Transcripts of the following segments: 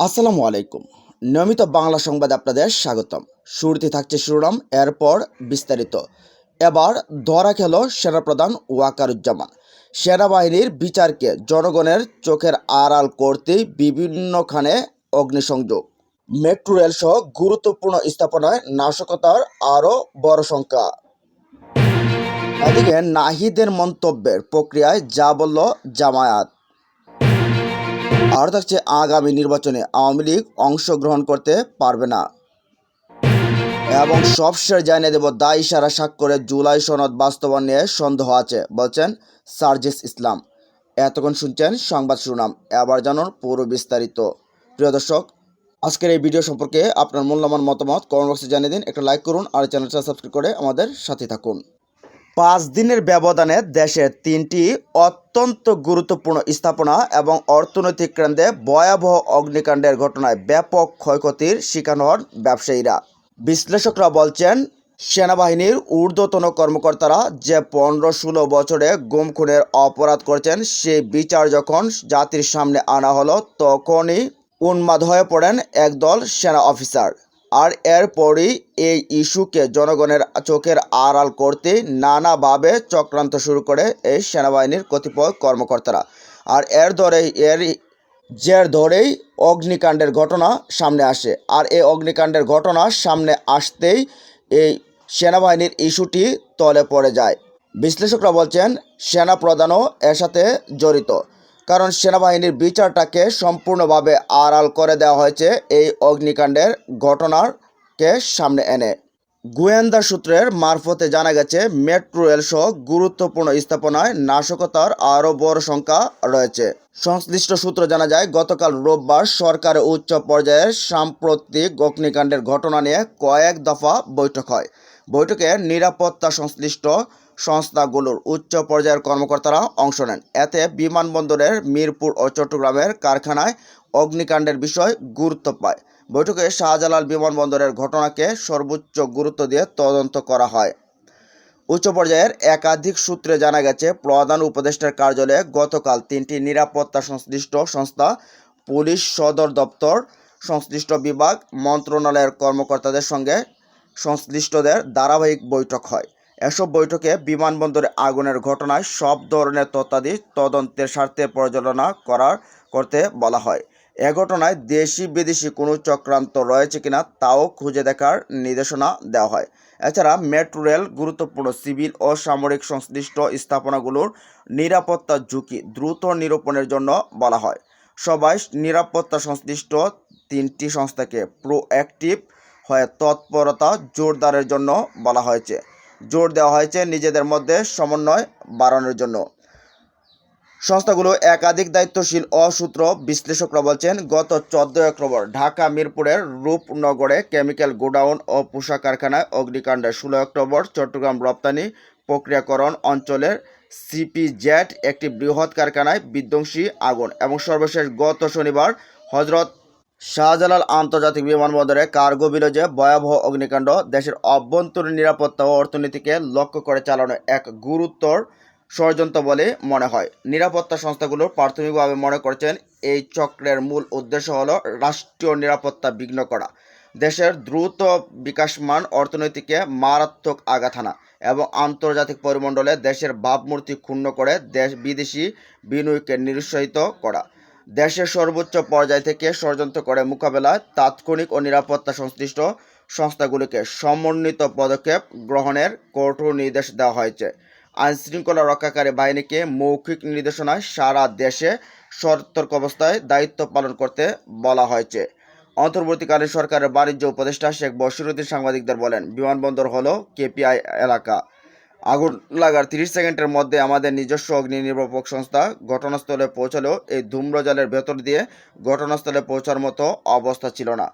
আসসালামু আলাইকুম। নিয়মিত বাংলা সংবাদে আপনাদের স্বাগতম। শুরুতে থাকছে শিরোনাম, এরপর বিস্তারিত। এবার ধরা খেল সেনাপ্রধান ওয়াকারুজ্জামান। সেনাবাহিনীর বিচারকে জনগণের চোখের আড়াল করতেই বিভিন্নখানে অগ্নিসংযোগ। মেট্রো রেল সহ গুরুত্বপূর্ণ স্থাপনায় নাশকতার আরও বড় সংখ্যা। এদিকে নাহিদের মন্তব্যের প্রক্রিয়ায় যা বলল জামায়াত। আর থাকছে আগামী নির্বাচনে আওয়ামী লীগ অংশগ্রহণ করতে পারবে না। এবং সবশেষ জানিয়ে দেব, দায়ী সারা স্বাক্ষরে জুলাই সনদ বাস্তবায়ন নিয়ে সন্দেহ আছে বলছেন সার্জিস ইসলাম। এতক্ষণ শুনছেন সংবাদ শিরোনাম, এবার জানুন পুরো বিস্তারিত। প্রিয় দর্শক, আজকের এই ভিডিও সম্পর্কে আপনার মূল্যবান মতামত কমেন্ট বক্সে জানিয়ে দিন। একটা লাইক করুন আর চ্যানেলটা সাবস্ক্রাইব করে আমাদের সাথে থাকুন। 5 দিনের ব্যবধানে দেশের 3টি অত্যন্ত গুরুত্বপূর্ণ স্থাপনা এবং অর্থনৈতিক কেন্দ্রে ভয়াবহ অগ্নিকাণ্ডের ঘটনায় ব্যাপক ক্ষয়ক্ষতির শিকার হন ব্যবসায়ীরা। বিশ্লেষকরা বলছেন, সেনাবাহিনীর ঊর্ধ্বতন কর্মকর্তারা যে 15-16 বছরে গুম খুনের অপরাধ করেছেন, সেই বিচার যখন জাতির সামনে আনা হলো, তখনই উন্মাদ হয়ে পড়েন একদল সেনা অফিসার। আর এরপরই এই ইস্যুকে জনগণের চোখের আড়াল করতে নানাভাবে চক্রান্ত শুরু করে এই সেনাবাহিনীর কতিপয় কর্মকর্তারা। আর এর জের ধরেই অগ্নিকাণ্ডের ঘটনা সামনে আসে। আর এই অগ্নিকাণ্ডের ঘটনা সামনে আসতেই এই সেনাবাহিনীর ইস্যুটি তলে পড়ে যায়। বিশ্লেষকরা বলছেন, সেনাপ্রধানও এর সাথে জড়িত, কারণ সেনাবাহিনীর বিচারটাকে সম্পূর্ণভাবে আড়াল করে দেওয়া হয়েছে এই অগ্নিকাণ্ডের ঘটনাকে সামনে এনে। গোয়েন্দা সূত্রের মারফতে জানা গেছে, মেট্রো রেল সহ গুরুত্বপূর্ণ স্থাপনায় নাশকতার আরও বড় সংখ্যা রয়েছে। সংশ্লিষ্ট সূত্র জানা যায়, গতকাল রোববার সরকারের উচ্চ পর্যায়ের সাম্প্রতিক অগ্নিকাণ্ডের ঘটনা নিয়ে কয়েক দফা বৈঠক হয়। বৈঠকে নিরাপত্তা সংশ্লিষ্ট সংস্থাগুলোর উচ্চ পর্যায়ের কর্মকর্তারা অংশ নেন। এতে বিমানবন্দরের মিরপুর ও চট্টগ্রামের কারখানায় অগ্নিকাণ্ডের বিষয় গুরুত্ব পায়। বৈঠকে শাহজালাল বিমানবন্দরের ঘটনাকে সর্বোচ্চ গুরুত্ব দিয়ে তদন্ত করা হয়। উচ্চ পর্যায়ের একাধিক সূত্রে জানা গেছে, প্রধান উপদেষ্টার কার্যালয়ে গতকাল 3টি নিরাপত্তা সংশ্লিষ্ট সংস্থা, পুলিশ সদর দপ্তর, সংশ্লিষ্ট বিভাগ, মন্ত্রণালয়ের কর্মকর্তাদের সঙ্গে সংশ্লিষ্টদের ধারাবাহিক বৈঠক হয়। এসব বৈঠকে বিমানবন্দরে আগুনের ঘটনায় সব ধরনের তথ্যাদি তদন্তের স্বার্থে পর্যালোচনা করতে বলা হয়। এ ঘটনায় দেশি বিদেশি কোনো চক্রান্ত রয়েছে কিনা তাও খুঁজে দেখার নির্দেশনা দেওয়া হয়। এছাড়া মেট্রো রেল গুরুত্বপূর্ণ সিভিল ও সামরিক সংশ্লিষ্ট স্থাপনাগুলোর নিরাপত্তা ঝুঁকি দ্রুত নিরূপণের জন্য বলা হয়। সবাই নিরাপত্তা সংশ্লিষ্ট 3টি সংস্থাকে প্রোঅ্যাক্টিভ হয়ে তৎপরতা জোরদারের জন্য বলা হয়েছে। জোর দেওয়া হয়েছে নিজেদের মধ্যে সমন্বয় বাড়ানোর জন্য। সংস্থাগুলো একাধিক দায়িত্বশীল ও সূত্র বিশ্লেষকরা বলছেন, গত 14 অক্টোবর ঢাকা মিরপুরের রূপনগরে কেমিক্যাল গোডাউন ও পোশাক কারখানায় অগ্নিকাণ্ডে, 16 অক্টোবর চট্টগ্রাম রপ্তানি প্রক্রিয়াকরণ অঞ্চলের সিপিজেড একটি বৃহৎ কারখানায় বিধ্বংসী আগুন এবং সর্বশেষ গত শনিবার হজরত শাহজালাল আন্তর্জাতিক বিমানবন্দরে কার্গো ভিলেজে ভয়াবহ অগ্নিকাণ্ড দেশের অভ্যন্তরীণ নিরাপত্তা ও অর্থনীতিকে লক্ষ্য করে চালানো এক গুরুতর ষড়যন্ত্র বলে মনে হয়। নিরাপত্তা সংস্থাগুলো প্রাথমিকভাবে মনে করছেন, এই চক্রের মূল উদ্দেশ্য হল রাষ্ট্রীয় নিরাপত্তা বিঘ্ন করা, দেশের দ্রুত বিকাশমান অর্থনীতিকে মারাত্মক আঘাত হানা এবং আন্তর্জাতিক পরিমণ্ডলে দেশের ভাবমূর্তি ক্ষুণ্ণ করে বিদেশি বিনিয়োগকে নিরুৎসাহিত করা। দেশের সর্বোচ্চ পর্যায় থেকে ষড়যন্ত্র করে মোকাবেলায় তাৎক্ষণিক ও নিরাপত্তা সংশ্লিষ্ট সংস্থাগুলিকে সমন্বিত পদক্ষেপ গ্রহণের কঠোর নির্দেশ দেওয়া হয়েছে। আইনশৃঙ্খলা রক্ষাকারী বাহিনীকে মৌখিক নির্দেশনায় সারা দেশে সতর্ক অবস্থায় দায়িত্ব পালন করতে বলা হয়েছে। অন্তর্বর্তীকালীন সরকারের বাণিজ্য উপদেষ্টা শেখ বশিরউদ্দিন সাংবাদিকদের বলেন, বিমানবন্দর হলো কেপিআই এলাকা। আগুন লাগার 30 সেকেন্ডের মধ্যে আমাদের নিজস্ব অগ্নি নির্বাপক সংস্থা ঘটনাস্থলে পৌঁছলেও এই ধূম্রজালের ভেতর দিয়ে ঘটনাস্থলে পৌঁছার মতো অবস্থা ছিল না।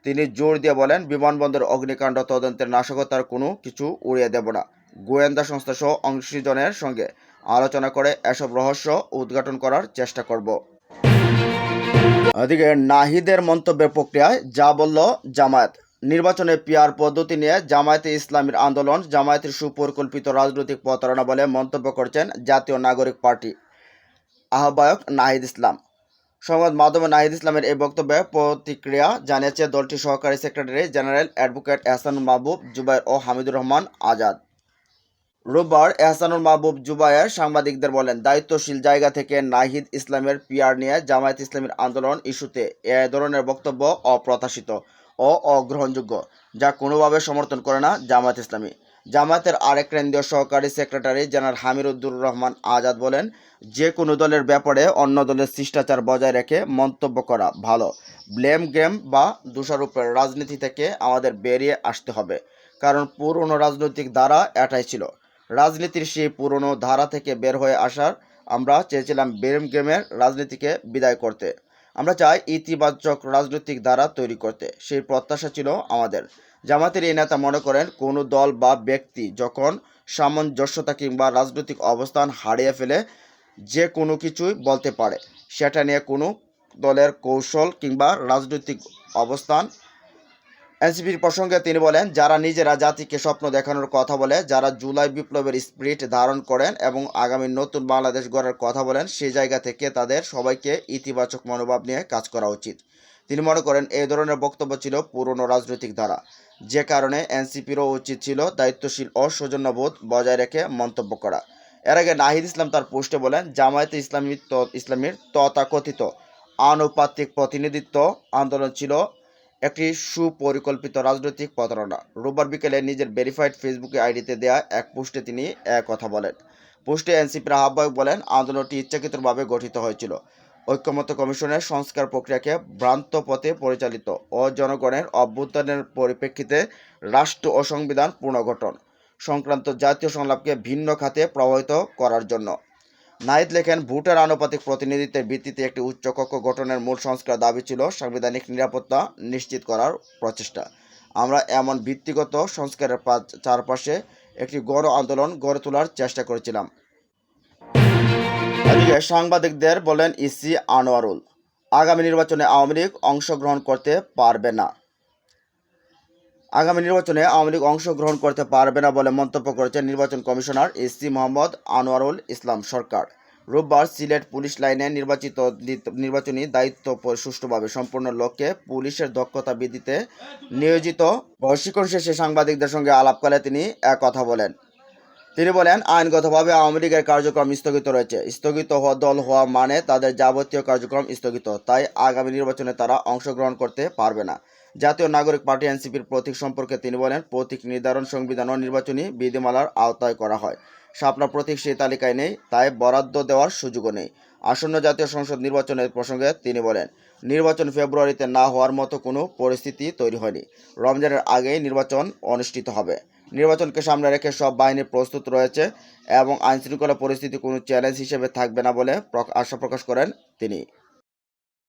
তিনি জোর দিয়ে বলেন, বিমানবন্দর অগ্নিকাণ্ড তদন্তের নাশকতার কোনো কিছু উড়িয়ে দেব না। গোয়েন্দা সংস্থা সহ অংশীজনের সঙ্গে আলোচনা করে এসব রহস্য উদ্ঘাটন করার চেষ্টা করব। এদিকে নাহিদের মন্তব্যের প্রক্রিয়ায় যা বলল জামায়াত। নির্বাচনে পিআর পদ্ধতি নিয়ে জামায়াতে ইসলামীর আন্দোলন জামায়াতের সুপরিকল্পিত রাজনৈতিক প্রতারণা বলে মন্তব্য করছেন জাতীয় নাগরিক পার্টি আহ্বায়ক নাহিদ ইসলাম। সংবাদ মাধ্যমে নাহিদ ইসলামের এই বক্তব্যে প্রতিক্রিয়া জানিয়েছে দলটির সহকারী সেক্রেটারি জেনারেল অ্যাডভোকেট এহসানুল মাহবুব জুবায়ের ও হামিদুর রহমান আজাদ। রোববার এহসানুল মাহবুব জুবায়ের সাংবাদিকদের বলেন, দায়িত্বশীল জায়গা থেকে নাহিদ ইসলামের পিআর নিয়ে জামায়াত ইসলামীর আন্দোলন ইস্যুতে এ ধরনের বক্তব্য অপ্রত্যাশিত ও অগ্রহণযোগ্য, যা কোনোভাবে সমর্থন করে না জামায়াত ইসলামী। জামায়াতের আরেক কেন্দ্রীয় সহকারী সেক্রেটারি জেনারেল হামিদুর রহমান আজাদ বলেন, যে কোনো দলের ব্যাপারে অন্য দলের শিষ্টাচার বজায় রেখে মন্তব্য করা ভালো। ব্লেম গেম বা দোষারোপের রাজনীতি থেকে আমাদের বেরিয়ে আসতে হবে, কারণ পুরনো রাজনৈতিক ধারা এটাই ছিল। রাজনীতির সেই পুরনো ধারা থেকে বের হয়ে আসার আমরা চেয়েছিলাম ব্লেম গেমের রাজনীতিকে বিদায় করতে। আমরা চাই ইতিবাচক রাজনৈতিক ধারা তৈরি করতে। সেই প্রত্যাশা ছিল আমাদের। জামায়াতের এই নেতা মনে করেন, কোনো দল বা ব্যক্তি যখন সামঞ্জস্যতা কিংবা রাজনৈতিক অবস্থান হারিয়ে ফেলে যে কোনো কিছুই বলতে পারে। সেটা নিয়ে কোনো দলের কৌশল কিংবা রাজনৈতিক অবস্থান। এনসিপির প্রসঙ্গে তিনি বলেন, যারা নিজেরা জাতিকে স্বপ্ন দেখানোর কথা বলে, যারা জুলাই বিপ্লবের স্পিরিট ধারণ করেন এবং আগামী নতুন বাংলাদেশ গড়ার কথা বলেন, সেই জায়গা থেকে তাদের সবাইকে ইতিবাচক মনোভাব নিয়ে কাজ করা উচিত। তিনি মনে করেন, এই ধরনের বক্তব্য ছিল পুরনো রাজনৈতিক ধারা, যে কারণে এনসিপিরও উচিত ছিল দায়িত্বশীল ও সৌজন্যবোধ বজায় রেখে মন্তব্য করা। এর আগে নাহিদ ইসলাম তার পোস্টে বলেন, জামায়াতে ইসলামীর তথাকথিত আনুপাতিক প্রতিনিধিত্ব আন্দোলন ছিল একটি সুপরিকল্পিত রাজনৈতিক প্রতারণা। রোববার বিকেলে নিজের ভেরিফাইড ফেসবুক আইডিতে দেয়া এক পোস্টে তিনি কথা বলেন। পোস্টে এনসিপির আহ্বায়ক বলেন, আন্দোলনটি ইচ্ছাকৃতভাবে গঠিত হয়েছিল ঐকমত্য কমিশনের সংস্কার প্রক্রিয়াকে ভ্রান্ত পথে পরিচালিত ও জনগণের অভ্যুত্থানের পরিপ্রেক্ষিতে রাষ্ট্র ও সংবিধান পুনর্গঠন সংক্রান্ত জাতীয় সংলাপকে ভিন্ন খাতে প্রভাবিত করার জন্য। নাহিদ লেখেন, ভোটের আনুপাতিক প্রতিনিধিত্বের ভিত্তিতে একটি উচ্চকক্ষ গঠনের মূল সংস্কার দাবি ছিল সাংবিধানিক নিরাপত্তা নিশ্চিত করার প্রচেষ্টা। আমরা এমন ভিত্তিগত সংস্কারের চারপাশে একটি গণ আন্দোলন গড়ে তোলার চেষ্টা করেছিলাম। এদিকে সাংবাদিকদের বলেন ইসি আনোয়ারুল, আগামী নির্বাচনে আওয়ামী লীগ অংশগ্রহণ করতে পারবে না। আগামী নির্বাচনে আওয়ামী লীগ অংশগ্রহণ করতে পারবে না বলে মন্তব্য করেছেন নির্বাচন কমিশনার ইসি মোহাম্মদ আনোয়ারুল ইসলাম সরকার। রোববার সিলেট পুলিশ লাইনে নির্বাচনী দায়িত্ব সুষ্ঠুভাবে সম্পূর্ণ লক্ষ্যে পুলিশের দক্ষতা বৃদ্ধিতে নিয়োজিত প্রশিক্ষণ শেষে সাংবাদিকদের সঙ্গে আলাপকালে তিনি কথা বলেন। তিনি বলেন, আইনগতভাবে আওয়ামী লীগের কার্যক্রম স্থগিত রয়েছে। স্থগিত দল হওয়া মানে তাদের যাবতীয় কার্যক্রম স্থগিত। তাই আগামী নির্বাচনে তারা অংশগ্রহণ করতে পারবে না। জাতীয় নাগরিক পার্টি এনসিপির প্রতীক সম্পর্কে তিনি বলেন, প্রতীক নির্ধারণ সংবিধান ও নির্বাচনী বিধিমালার আওতায় করা হয়। শাপলা প্রতীক সেই তালিকায় নেই, তাই বরাদ্দ দেওয়ার সুযোগও নেই। আসন্ন জাতীয় সংসদ নির্বাচনের প্রসঙ্গে তিনি বলেন, নির্বাচন ফেব্রুয়ারিতে না হওয়ার মতো কোনো পরিস্থিতি তৈরি হয়নি। রমজানের আগেই নির্বাচন অনুষ্ঠিত হবে। নির্বাচনকে সামনে রেখে সব বাহিনী প্রস্তুত রয়েছে এবং আইনশৃঙ্খলা পরিস্থিতি কোনো চ্যালেঞ্জ হিসেবে থাকবে না বলে আশা প্রকাশ করেন তিনি।